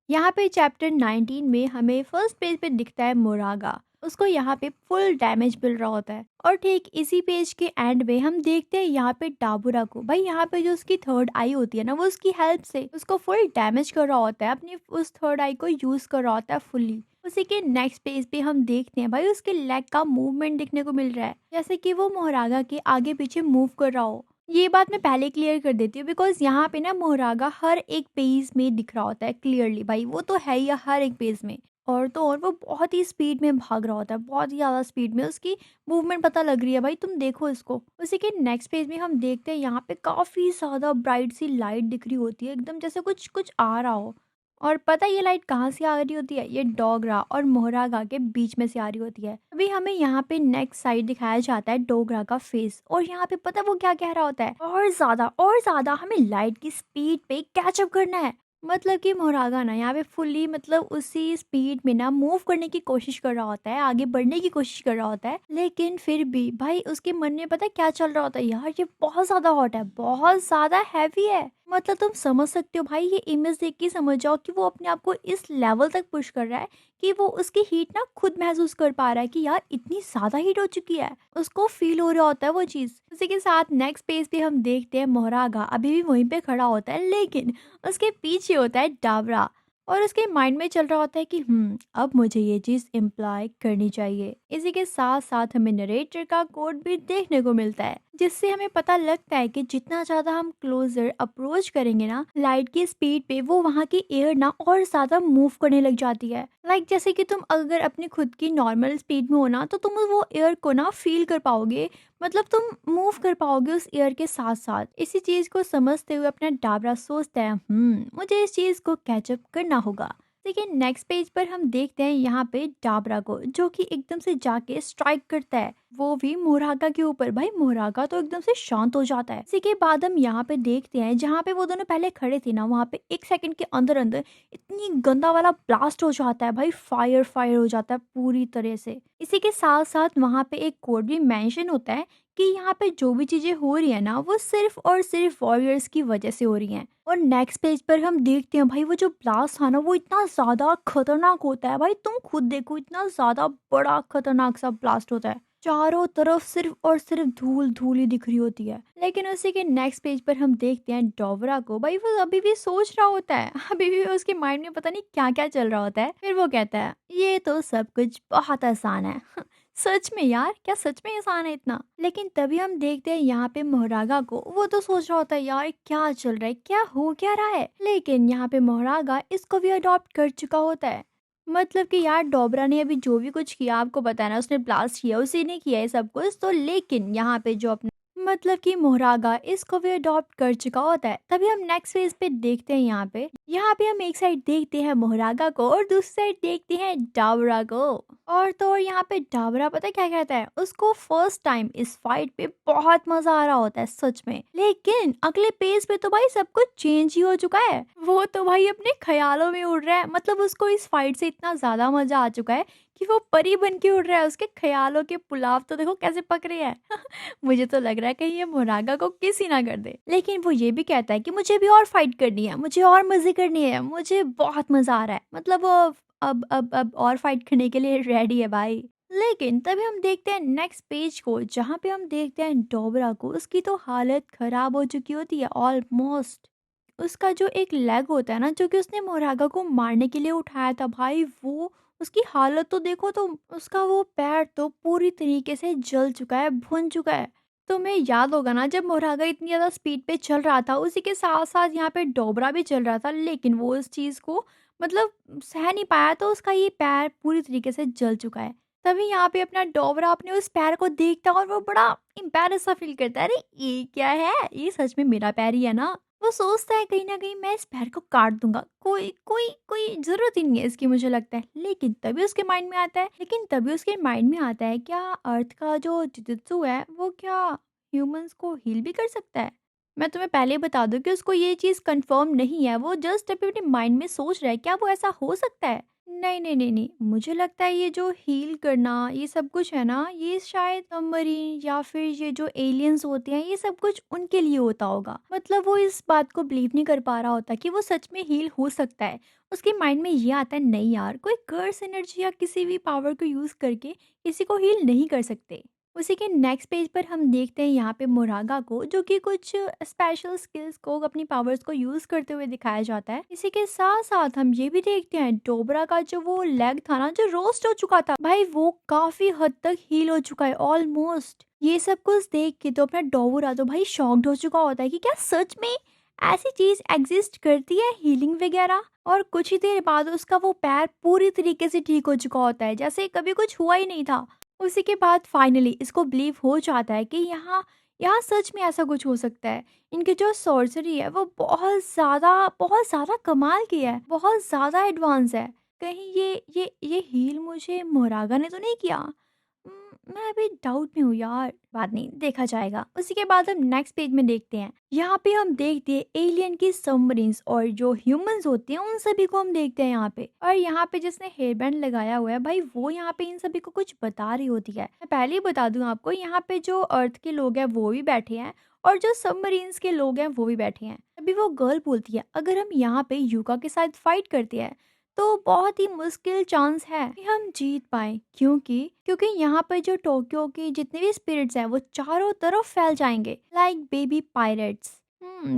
यहाँ पे चैप्टर 19 में हमें फर्स्ट पेज पे दिखता है मोरागा। उसको यहाँ पे फुल डैमेज मिल रहा होता है और ठीक इसी पेज के एंड में हम देखते हैं यहाँ पे डाबुरा को। भाई यहाँ पे जो उसकी थर्ड आई होती है ना, वो उसकी हेल्प से उसको फुल डैमेज कर रहा होता है, अपनी उस थर्ड आई को यूज कर रहा होता है फुल्ली। उसी के नेक्स्ट पेज पे हम देखते हैं भाई उसके लेग का मूवमेंट देखने को मिल रहा है, जैसे कि वो मोहरागा के आगे पीछे मूव कर रहा हो। ये बात मैं पहले क्लियर कर देती हूँ बिकॉज यहाँ पे ना मोहरागा हर एक पेज में दिख रहा होता है क्लियरली। भाई वो तो है ही हर एक पेज में। और तो और वो बहुत ही स्पीड में भाग रहा होता है, बहुत ही ज़्यादा स्पीड में उसकी मूवमेंट पता लग रही है। भाई तुम देखो इसको। उसी के नेक्स्ट पेज में हम देखते हैं यहाँ पे काफ़ी ज़्यादा ब्राइट सी लाइट दिख रही होती है, एकदम जैसे कुछ कुछ आ रहा हो। और पता है ये लाइट कहाँ से आ रही होती है? ये डोगरा और मोहरागा के बीच में से आ रही होती है। अभी हमें यहाँ पे नेक्स्ट साइड दिखाया जाता है डोगरा का फेस, और यहाँ पे पता है वो क्या कह रहा होता है? और ज्यादा हमें लाइट की स्पीड पे कैचअप करना है। मतलब कि मोहरागा ना यहाँ पे फुल्ली मतलब उसी स्पीड में ना मूव करने की कोशिश कर रहा होता है, आगे बढ़ने की कोशिश कर रहा होता है, लेकिन फिर भी भाई उसके मन में पता है क्या चल रहा होता है? यार ये बहुत ज्यादा हॉट है, बहुत ज्यादा हैवी है। मतलब तुम समझ सकते हो भाई, ये इमेज देख के समझ जाओ कि वो अपने आप को इस लेवल तक पुश कर रहा है कि वो उसकी हीट ना खुद महसूस कर पा रहा है कि यार इतनी ज्यादा हीट हो चुकी है, उसको फील हो रहा होता है वो चीज। उसी के साथ नेक्स्ट पेज पे हम देखते हैं मोहरागा अभी भी वहीं पे खड़ा होता है, लेकिन उसके पीछे होता है डाबरा। और उसके माइंड में चल रहा होता है कि अब मुझे ये चीज इम्प्लाई करनी चाहिए। इसी के साथ साथ हमें नरेटर का कोड भी देखने को मिलता है, जिससे हमें पता लगता है कि जितना ज्यादा हम क्लोजर अप्रोच करेंगे ना लाइट की स्पीड पे, वो वहाँ की एयर ना और ज्यादा मूव करने लग जाती है। जैसे कि तुम अगर अपनी खुद की नॉर्मल स्पीड में हो ना, तो तुम वो एयर को ना फील कर पाओगे, मतलब तुम मूव कर पाओगे उस एयर के साथ साथ। इसी चीज को समझते हुए अपना डाबरा सोचता है मुझे इस चीज को कैचअप करना होगा। लेकिन नेक्स्ट पेज पर हम देखते हैं यहाँ पे डाबरा को, जो कि एकदम से जाके स्ट्राइक करता है, वो भी मोरागा के ऊपर। भाई मोरागा तो एकदम से शांत हो जाता है। इसी के बाद हम यहाँ पे देखते हैं जहाँ पे वो दोनों पहले खड़े थे ना, वहाँ पे एक सेकंड के अंदर अंदर इतनी गंदा वाला ब्लास्ट हो जाता है। भाई फायर फायर हो जाता है पूरी तरह से। इसी के साथ साथ वहाँ पे एक कोड भी मेंशन होता है कि यहाँ पे जो भी चीजें हो रही है ना, वो सिर्फ और सिर्फ वॉरियर्स की वजह से हो रही हैं। और नेक्स्ट पेज पर हम देखते हैं भाई वो जो ब्लास्ट था ना, वो इतना ज्यादा खतरनाक होता है। भाई तुम खुद देखो, इतना ज्यादा बड़ा खतरनाक सा ब्लास्ट होता है, चारों तरफ सिर्फ और सिर्फ धूल धूल ही दिख रही होती है। लेकिन उसी के नेक्स्ट पेज पर हम देखते हैं डोवरा को। भाई वो अभी भी सोच रहा होता है, अभी भी उसके माइंड में पता नहीं क्या क्या चल रहा होता है। फिर वो कहता है ये तो सब कुछ बहुत आसान है। सच में यार, क्या सच में आसान है इतना? लेकिन तभी हम देखते हैं यहाँ पे मोहरागा को। वो तो सोच रहा होता है यार क्या चल रहा है, क्या हो क्या रहा है, लेकिन यहाँ पे मोहरागा इसको भी अडॉप्ट कर चुका होता है। मतलब कि यार डोबरा ने अभी जो भी कुछ किया, आपको बताना उसने ब्लास्ट किया, उसी ने किया है सब कुछ तो, लेकिन यहाँ पे जो अपना मतलब कि मोहरागा इसको भी अडॉप्ट कर चुका होता है। तभी हम नेक्स्ट फेज पे देखते हैं यहाँ पे हम एक साइड देखते हैं मोहरागा को और दूसरी साइड देखते हैं डाबरा को। और तो और यहाँ पे डाबरा पता है क्या कहता है? उसको फर्स्ट टाइम इस फाइट पे बहुत मजा आ रहा होता है सच में, लेकिन अगले पेज पे तो भाई सब कुछ चेंज ही हो चुका है। वो तो भाई अपने ख्यालों में उड़ रहा है। मतलब उसको इस फाइट से इतना ज्यादा मजा आ चुका है कि वो परी बन के उड़ रहा है। उसके ख्यालों के पुलाव तो देखो कैसे पक रहे हैं। मुझे तो लग रहा है कहीं ये मोरागा को किसी ना कर दे। लेकिन वो ये भी कहता है कि मुझे भी और फाइट करनी है, मुझे और मजे करनी है, मुझे बहुत मजा आ रहा है। मतलब वो अब और फाइट करने के लिए रेडी है भाई। लेकिन तभी हम देखते हैं नेक्स्ट पेज को, जहाँ पे हम देखते हैं डोबरा को। उसकी तो हालत खराब हो चुकी होती है ऑलमोस्ट। उसका जो एक लेग होता है ना, जो कि उसने मोरागा को मारने के लिए उठाया था, भाई वो उसकी हालत तो देखो तुम। उसका वो पैर तो पूरी तरीके से जल चुका है, भुन चुका है। तुम्हें याद होगा ना जब मोरागा इतनी ज्यादा स्पीड पे चल रहा था, उसी के साथ साथ यहाँ पे डोबरा भी चल रहा था, लेकिन वो इस चीज को मतलब सह नहीं पाया, तो उसका ये पैर पूरी तरीके से जल चुका है। तभी यहाँ पे अपना डोबरा अपने उस पैर को देखता है और वो बड़ा एम्बैरस सा फील करता है, अरे ये क्या है, ये सच में मेरा पैर ही है ना। वो सोचता है कहीं न कहीं मैं इस पैर को काट दूँगा, कोई कोई कोई ज़रूरत ही नहीं है इसकी, मुझे लगता है। लेकिन तभी उसके माइंड में आता है क्या अर्थ का जो जुजुत्सु है वो क्या ह्यूमंस को हील भी कर सकता है? मैं तुम्हें पहले ही बता दूँ कि उसको ये चीज़ कन्फर्म नहीं है, वो जस्ट अभी अपने माइंड में सोच रहा है क्या वो ऐसा हो सकता है? नहीं, नहीं, नहीं, नहीं। मुझे लगता है ये जो हील करना ये सब कुछ है ना, ये शायद सबमरीन या फिर ये जो एलियंस होते हैं ये सब कुछ उनके लिए होता होगा। मतलब वो इस बात को बिलीव नहीं कर पा रहा होता कि वो सच में हील हो सकता है। उसके माइंड में ये आता है नहीं यार, कोई कर्स एनर्जी या किसी भी पावर को यूज़ करके किसी को हील नहीं कर सकते। उसी के नेक्स्ट पेज पर हम देखते हैं यहाँ पे मोरागा को, जो कि कुछ स्पेशल स्किल्स को अपनी पावर्स को यूज करते हुए दिखाया जाता है। इसी के साथ साथ हम ये भी देखते हैं डोबरा का जो वो लेग था ना, जो रोस्ट हो चुका था, भाई वो काफी हद तक हील हो चुका है ऑलमोस्ट। ये सब कुछ देख के तो अपना डोबरा तो भाई शॉक्ड हो चुका होता है कि क्या सच में ऐसी चीज एग्जिस्ट करती है, हीलिंग वगैरह। और कुछ ही देर बाद उसका वो पैर पूरी तरीके से ठीक हो चुका होता है, जैसे कभी कुछ हुआ ही नहीं था। उसी के बाद फाइनली इसको बिलीव हो जाता है कि यहाँ यहाँ सच में ऐसा कुछ हो सकता है। इनकी जो सॉर्जरी है वो बहुत ज़्यादा कमाल की है, बहुत ज़्यादा एडवांस है। कहीं ये हील मुझे मोरागा ने तो नहीं किया? मैं अभी डाउट में हूँ यार, बात नहीं, देखा जाएगा। उसी के बाद हम नेक्स्ट पेज में देखते हैं, यहाँ पे हम देखते हैं एलियन की सबमरीन्स और जो ह्यूमंस होते हैं उन सभी को हम देखते हैं यहाँ पे। और यहाँ पे जिसने हेयर बैंड लगाया हुआ है भाई, वो यहाँ पे इन सभी को कुछ बता रही होती है। मैं पहले ही बता दूं आपको, यहाँ पे जो अर्थ के लोग हैं वो भी बैठे हैं और जो सबमरीन्स के लोग हैं वो भी बैठे हैं। अभी वो गर्ल बोलती है अगर हम यहाँ पे यूका के साथ फाइट करते हैं तो बहुत ही मुश्किल चांस है कि हम जीत पाए, क्योंकि क्योंकि यहाँ पर जो टोक्यो के जितने भी स्पिरिट्स हैं वो चारों तरफ फैल जाएंगे लाइक बेबी पायरेट्स।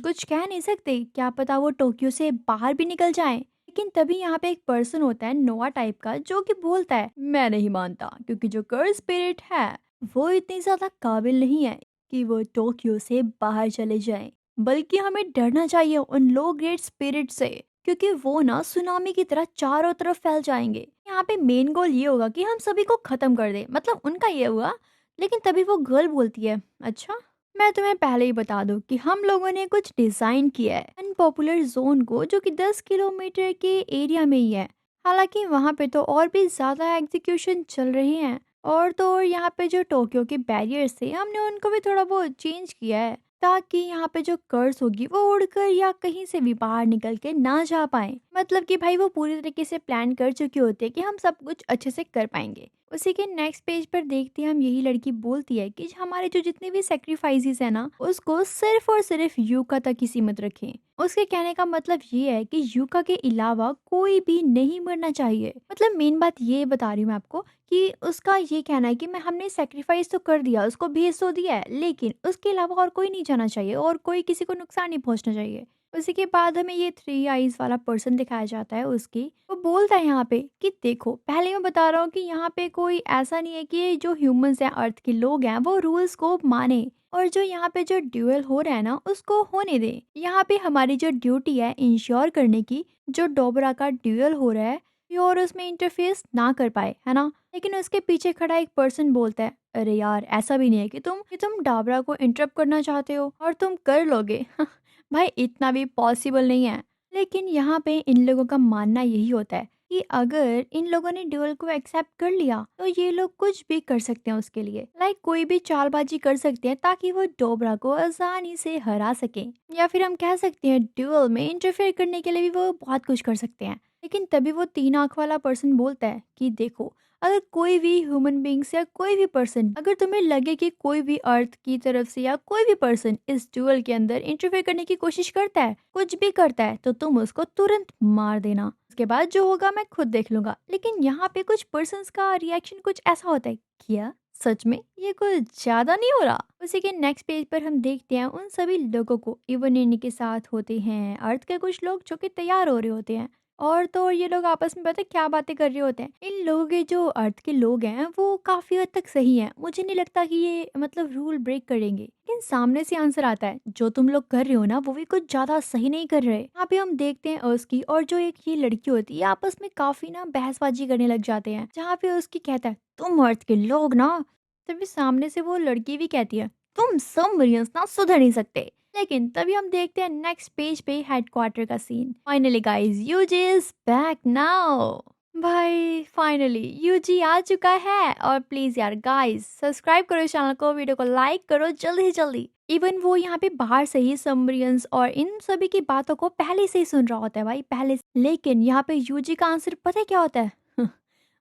कुछ कह नहीं सकते, क्या पता वो टोक्यो से बाहर भी निकल जाएं। लेकिन तभी यहाँ पे एक पर्सन होता है नोआ टाइप का, जो कि बोलता है मैं नहीं मानता, क्योंकि जो कर्स स्पिरिट है वो इतनी ज्यादा काबिल नहीं है कि वो टोक्यो से बाहर चले जाएं। बल्कि हमें डरना चाहिए उन लो ग्रेड स्पिरिट से, क्योंकि वो ना सुनामी की तरह चारों तरफ फैल जाएंगे। यहाँ पे मेन गोल ये होगा कि हम सभी को खत्म कर दे, मतलब उनका ये हुआ। लेकिन तभी वो गर्ल बोलती है अच्छा, मैं तुम्हें पहले ही बता दूं कि हम लोगों ने कुछ डिजाइन किया है अनपॉपुलर जोन को, जो कि 10 किलोमीटर के एरिया में ही है। हालांकि वहाँ पे तो और भी ज्यादा एग्जीक्यूशन चल रही हैं। और तो और यहाँ पे जो टोक्यो के बैरियर्स थे हमने उनको भी थोड़ा बहुत चेंज किया है, ताकि यहाँ पे जो कर्स होगी वो उड़कर या कहीं से भी बाहर निकल के ना जा पाए। मतलब कि भाई वो पूरी तरीके से प्लान कर चुकी होती है कि हम सब कुछ अच्छे से कर पाएंगे। उसी के नेक्स्ट पेज पर देखते हैं हम, यही लड़की बोलती है कि हमारे जो जितने भी सेक्रीफाइसेस है ना, उसको सिर्फ और सिर्फ यूका तक ही सीमित रखें। उसके कहने का मतलब ये है कि यूका के अलावा कोई भी नहीं मरना चाहिए। मतलब मेन बात ये बता रही हूँ मैं आपको कि उसका ये कहना है कि मैं हमने सेक्रीफाइस तो कर दिया, उसको भेज तो दिया है, लेकिन उसके अलावा और कोई नहीं जाना चाहिए और कोई किसी को नुकसान नहीं पहुंचना चाहिए। उसी के बाद हमें ये 3 आईज वाला पर्सन दिखाया जाता है, उसकी वो बोलता है यहाँ पे कि देखो, पहले मैं बता रहा हूँ कि यहाँ पे कोई ऐसा नहीं है कि जो ह्यूमंस हैं, अर्थ के लोग हैं, वो रूल्स को माने और जो यहाँ पे जो ड्यूअल हो रहा है ना उसको होने दे। यहाँ पे हमारी जो ड्यूटी है इंश्योर करने की, जो डोबरा का ड्यूअल हो रहा है और उसमें इंटरफेस ना कर पाए, है ना। लेकिन उसके पीछे खड़ा एक पर्सन बोलता है अरे यार, ऐसा भी नहीं है कि तुम डाबरा को इंटरप्ट करना चाहते हो और तुम कर लोगे। भाई इतना भी पॉसिबल नहीं है। लेकिन यहाँ पे इन लोगों का मानना यही होता है कि अगर इन लोगों ने ड्यूअल को एक्सेप्ट कर लिया तो ये लोग कुछ भी कर सकते हैं उसके लिए, लाइक कोई भी चालबाजी कर सकते हैं ताकि वो डोबरा को आसानी से हरा सके। या फिर हम कह सकते हैं ड्यूअल में इंटरफेयर करने के लिए भी वो बहुत कुछ कर सकते हैं। लेकिन तभी वो 3 आंख वाला पर्सन बोलता है कि देखो, अगर कोई भी ह्यूमन बींग्स या कोई भी पर्सन, अगर तुम्हें लगे कि कोई भी अर्थ की तरफ से या कोई भी पर्सन इस ड्यूअल के अंदर इंटरफेयर करने की कोशिश करता है, कुछ भी करता है, तो तुम उसको तुरंत मार देना। उसके बाद जो होगा मैं खुद देख लूंगा। लेकिन यहाँ पे कुछ पर्सन्स का रिएक्शन कुछ ऐसा होता है, क्या सच में ये कुछ ज्यादा नहीं हो रहा? उसी के नेक्स्ट पेज पर हम देखते हैं उन सभी लोगों को, इवन इनके साथ होते हैं अर्थ के कुछ लोग जो कि तैयार हो रहे होते हैं। और तो और ये लोग आपस में पता है क्या बातें कर रहे होते हैं। इन लोगों के जो अर्थ के लोग हैं वो काफी हद तक सही हैं, मुझे नहीं लगता कि ये मतलब रूल ब्रेक करेंगे। लेकिन सामने से आंसर आता है जो तुम लोग कर रहे हो ना वो भी कुछ ज्यादा सही नहीं कर रहे। यहाँ पे हम देखते हैं उसकी और जो एक ये लड़की होती है आपस में काफी ना बहसबाजी करने लग जाते हैं, जहाँ पे उसकी कहता है तुम अर्थ के लोग ना, तभी सामने से वो लड़की भी कहती है तुम सब मरियंस ना सुधर नहीं सकते। लेकिन तभी हम देखते हैं नेक्स्ट पेज पे हेडक्वार्टर का सीन। Finally guys, UG is back now. भाई फाइनली यूजी आ चुका है। और प्लीज यार गाइस, सब्सक्राइब करो इस चैनल को, वीडियो को लाइक करो जल्दी से जल्दी। इवन वो यहाँ पे बाहर से ही सबमरीन्स और इन सभी की बातों को पहले से ही सुन रहा होता है भाई, पहले से। लेकिन यहाँ पे यूजी का आंसर पता है क्या होता है?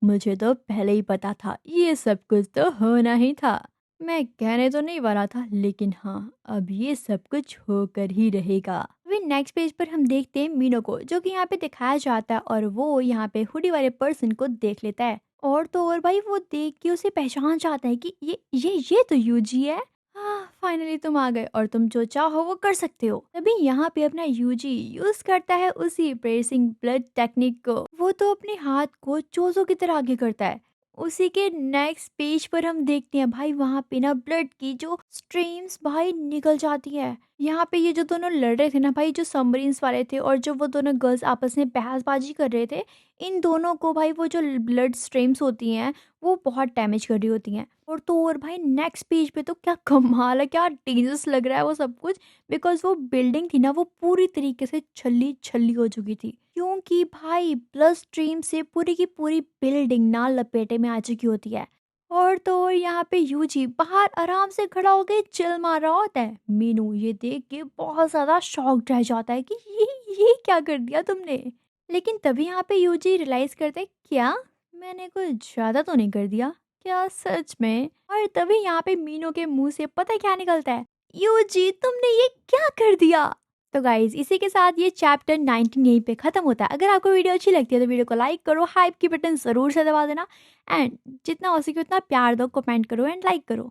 मुझे तो पहले ही पता था, ये सब कुछ तो होना ही था। मैं कहने तो नहीं वाला था, लेकिन हाँ, अब ये सब कुछ होकर ही रहेगा। अभी नेक्स्ट पेज पर हम देखते हैं मीनो को, जो कि यहाँ पे दिखाया जाता है और वो यहाँ पे हुडी वाले पर्सन को देख लेता है। और तो और भाई वो देख के उसे पहचान जाता है कि ये तो यूजी है। हाँ, फाइनली तुम आ गए और तुम जो चाहो वो कर सकते हो। तभी यहाँ पे अपना यूजी यूज करता है उसी प्रेसिंग ब्लड टेक्निक को। वो तो अपने हाथ को चोजों की तरह आगे करता है। उसी के नेक्स्ट पेज पर हम देखते हैं भाई वहाँ पे ना ब्लड की जो स्ट्रीम्स भाई निकल जाती है। यहाँ पे ये जो दोनों लड़ रहे थे ना भाई, जो सबमरीन्स वाले थे और जो वो दोनों गर्ल्स आपस में बहसबाजी कर रहे थे, इन दोनों को भाई वो जो ब्लड स्ट्रीम्स होती हैं वो बहुत डैमेज कर रही होती हैं। और तो और भाई नेक्स्ट पेज पे तो क्या कमाल है, क्या डेंजरस लग रहा है वो सब कुछ। बिकॉज वो बिल्डिंग थी ना वो पूरी तरीके से छल्ली छल्ली हो चुकी थी, क्योंकि भाई ब्लड स्ट्रीम से पूरी की पूरी बिल्डिंग ना लपेटे में आ चुकी होती है। और तो और यहाँ पे यूजी बाहर आराम से खड़ा होकर चिल मार रहा होता है। मीनू ये देख के बहुत ज्यादा शॉक्ड रह जाता है कि ये क्या कर दिया तुमने। लेकिन तभी यहाँ पे यूजी रियलाइज करते हैं, क्या मैंने कुछ ज्यादा तो नहीं कर दिया क्या सच में? और तभी यहाँ पे मीनू के मुंह से पता है क्या निकलता है, यूजी तुमने ये क्या कर दिया। तो गाइज इसी के साथ ये चैप्टर 19 यहीं पे खत्म होता है। अगर आपको वीडियो अच्छी लगती है तो वीडियो को लाइक करो, हाइप की बटन जरूर से दबा देना, एंड जितना हो सके उतना प्यार दो, कमेंट करो एंड लाइक करो।